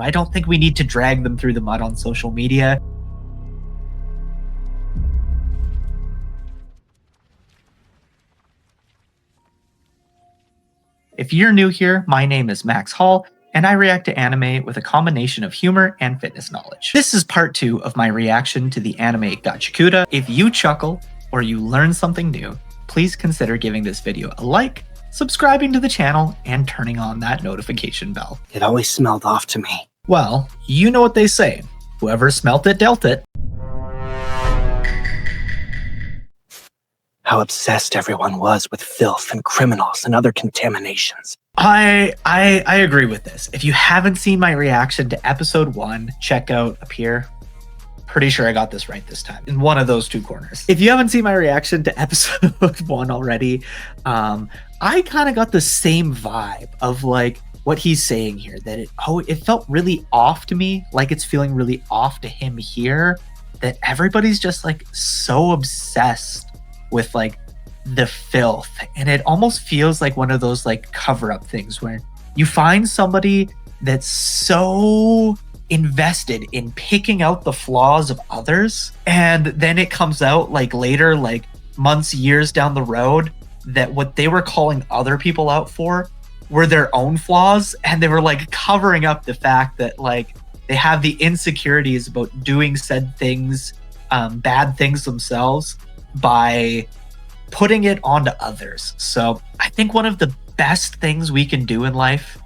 I don't think we need to drag them through the mud on social media. If you're new here, my name is Max Hall, and I react to anime with a combination of humor and fitness knowledge. This is part 2 of my reaction to the anime Gachikuta. If you chuckle or you learn something new, please consider giving this video a like, subscribing to the channel, and turning on that notification bell. It always smelled off to me. Well, you know what they say. Whoever smelt it dealt it. How obsessed everyone was with filth and criminals and other contaminations. I agree with this. If you haven't seen my reaction to episode 1, check out up here. Pretty sure I got this right this time. In one of those two corners. If you haven't seen my reaction to episode 1 already, I kind of got the same vibe of like what he's saying here. That it felt really off to me. Like it's feeling really off to him here. That everybody's just like so obsessed with like the filth, and it almost feels like one of those like cover-up things where you find somebody that's so invested in picking out the flaws of others, and then it comes out like later, like months, years down the road, that what they were calling other people out for were their own flaws, and they were like covering up the fact that like they have the insecurities about doing said things, bad things themselves, by putting it onto others. So I think one of the best things we can do in life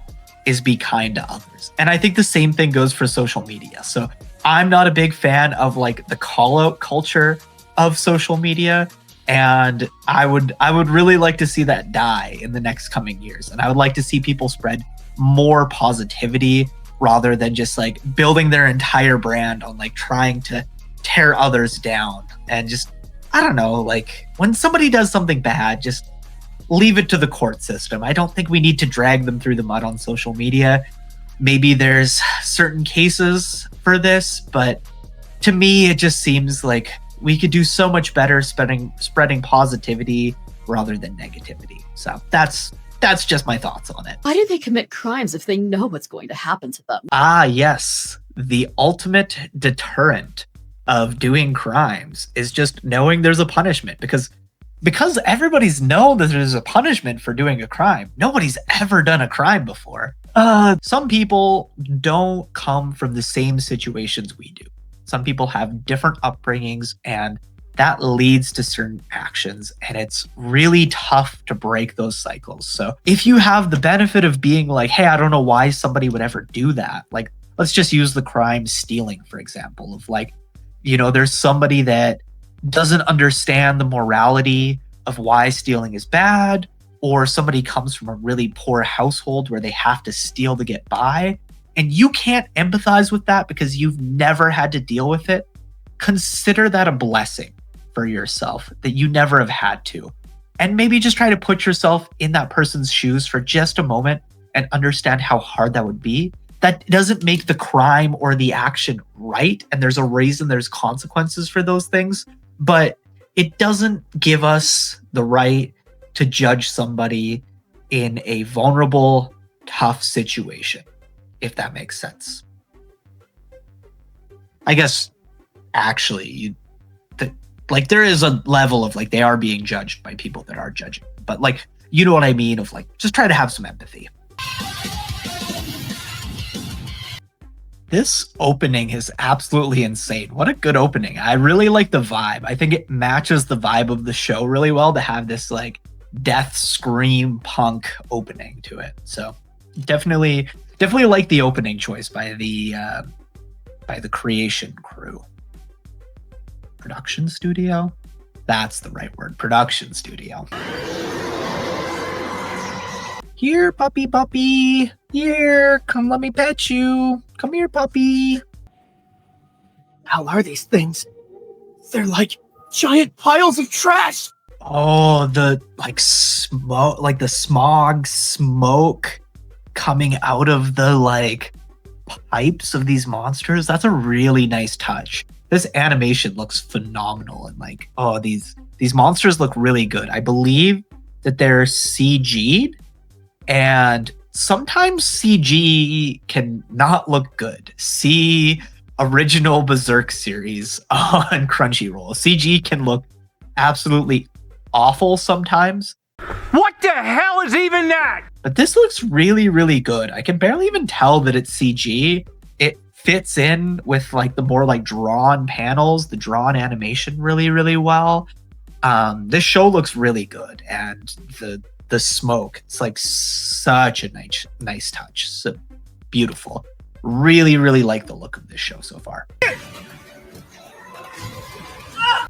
is be kind to others. And I think the same thing goes for social media. So I'm not a big fan of like the call out culture of social media. And I would really like to see that die in the next coming years. And I would like to see people spread more positivity rather than just like building their entire brand on like trying to tear others down. And just, I don't know, like when somebody does something bad, just leave it to the court system. I don't think we need to drag them through the mud on social media. Maybe there's certain cases for this, but to me, it just seems like we could do so much better spreading positivity rather than negativity. So that's just my thoughts on it. Why do they commit crimes if they know what's going to happen to them? Ah, yes. The ultimate deterrent of doing crimes is just knowing there's a punishment, because everybody's known that there's a punishment for doing a crime. Nobody's ever done a crime before. Some people don't come from the same situations we do. Some people have different upbringings, and that leads to certain actions, and it's really tough to break those cycles. So if you have the benefit of being like, hey, I don't know why somebody would ever do that. Like, let's just use the crime stealing, for example, of like, you know, there's somebody that doesn't understand the morality of why stealing is bad, or somebody comes from a really poor household where they have to steal to get by, and you can't empathize with that because you've never had to deal with it. Consider that a blessing for yourself that you never have had to. And maybe just try to put yourself in that person's shoes for just a moment and understand how hard that would be. That doesn't make the crime or the action right, and there's a reason there's consequences for those things, but it doesn't give us the right to judge somebody in a vulnerable, tough situation, if that makes sense. I guess, actually, like there is a level of like they are being judged by people that are judging, but like, you know what I mean, of like, just try to have some empathy. This opening is absolutely insane. What a good opening. I really like the vibe. I think it matches the vibe of the show really well to have this like death scream punk opening to it. So definitely like the opening choice by the creation crew. Production studio? That's the right word. Production studio. Here, puppy. Here, come let me pet you. Come here, puppy. How are these things? They're like giant piles of trash. Oh, the like smoke, like the smog smoke coming out of the like pipes of these monsters. That's a really nice touch. This animation looks phenomenal, and like, oh, these monsters look really good. I believe that they're CG'd, and sometimes CG can not look good. See original Berserk series on Crunchyroll. CG can look absolutely awful sometimes. What the hell is even that? But this looks really, really good. I can barely even tell that it's CG. It fits in with like the more like drawn panels, the drawn animation really, really well. This show looks really good, and the smoke, it's like such a nice touch. So beautiful. Really, really like the look of this show so far.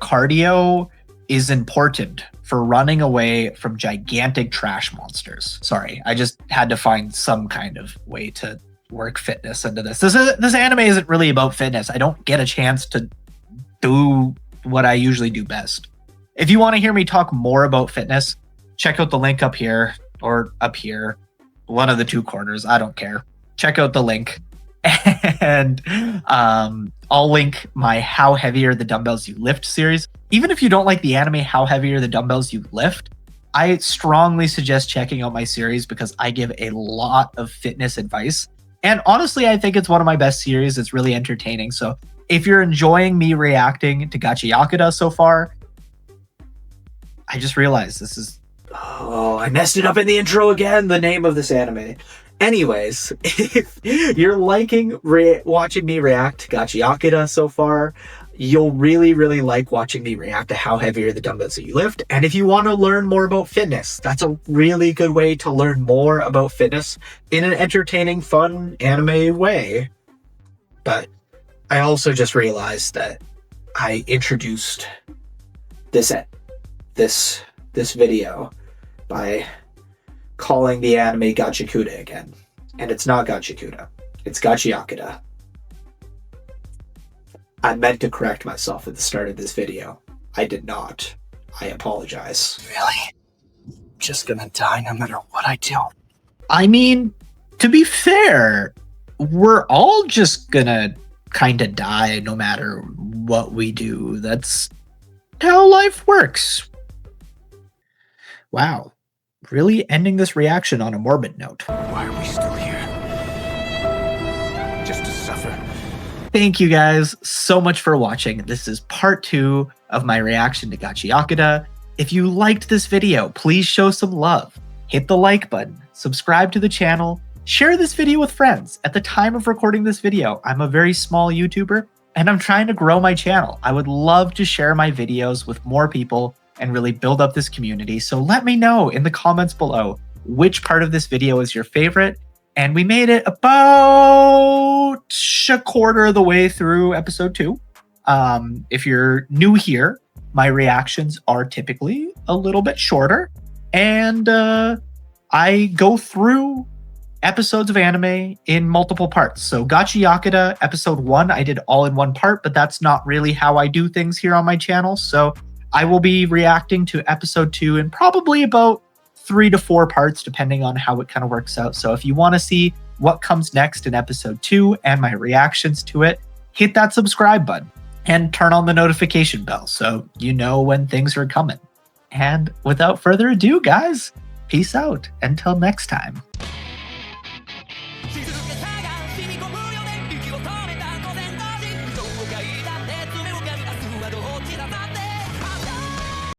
Cardio is important for running away from gigantic trash monsters. Sorry, I just had to find some kind of way to work fitness into this. This anime isn't really about fitness. I don't get a chance to do what I usually do best. If you want to hear me talk more about fitness, check out the link up here or up here, one of the two corners. I don't care. Check out the link. And I'll link my How Heavy Are the Dumbbells You Lift series. Even if you don't like the anime How Heavy Are the Dumbbells You Lift, I strongly suggest checking out my series because I give a lot of fitness advice. And honestly, I think it's one of my best series. It's really entertaining. So if you're enjoying me reacting to Gachi Yakuda so far, I just realized this is... Oh, I messed it up in the intro again, the name of this anime. Anyways, if you're liking watching me react to Gachi Yakuda so far, you'll really, really like watching me react to How Heavy Are the Dumbbells That You Lift. And if you want to learn more about fitness, that's a really good way to learn more about fitness in an entertaining, fun anime way. But I also just realized that I introduced this video by calling the anime Gachikuda again. And it's not Gachikuda. It's Gachi Yakuda. I meant to correct myself at the start of this video. I did not. I apologize. Really? I'm just gonna die no matter what I do. I mean, to be fair, we're all just gonna kind of die no matter what we do. That's how life works. Wow. Really ending this reaction on a morbid note. Why are we still here? Just to suffer. Thank you guys so much for watching. This is part 2 of my reaction to Gachi Yakuda. If you liked this video, please show some love. Hit the like button, subscribe to the channel, share this video with friends. At the time of recording this video, I'm a very small YouTuber and I'm trying to grow my channel. I would love to share my videos with more people and really build up this community. So let me know in the comments below which part of this video is your favorite. And we made it about a quarter of the way through episode 2. If you're new here, my reactions are typically a little bit shorter. And I go through episodes of anime in multiple parts. So Gachi Yakuda episode 1, I did all in one part, but that's not really how I do things here on my channel. So I will be reacting to episode 2 in probably about 3 to 4 parts, depending on how it kind of works out. So if you want to see what comes next in episode 2 and my reactions to it, hit that subscribe button and turn on the notification bell so you know when things are coming. And without further ado, guys, peace out. Until next time.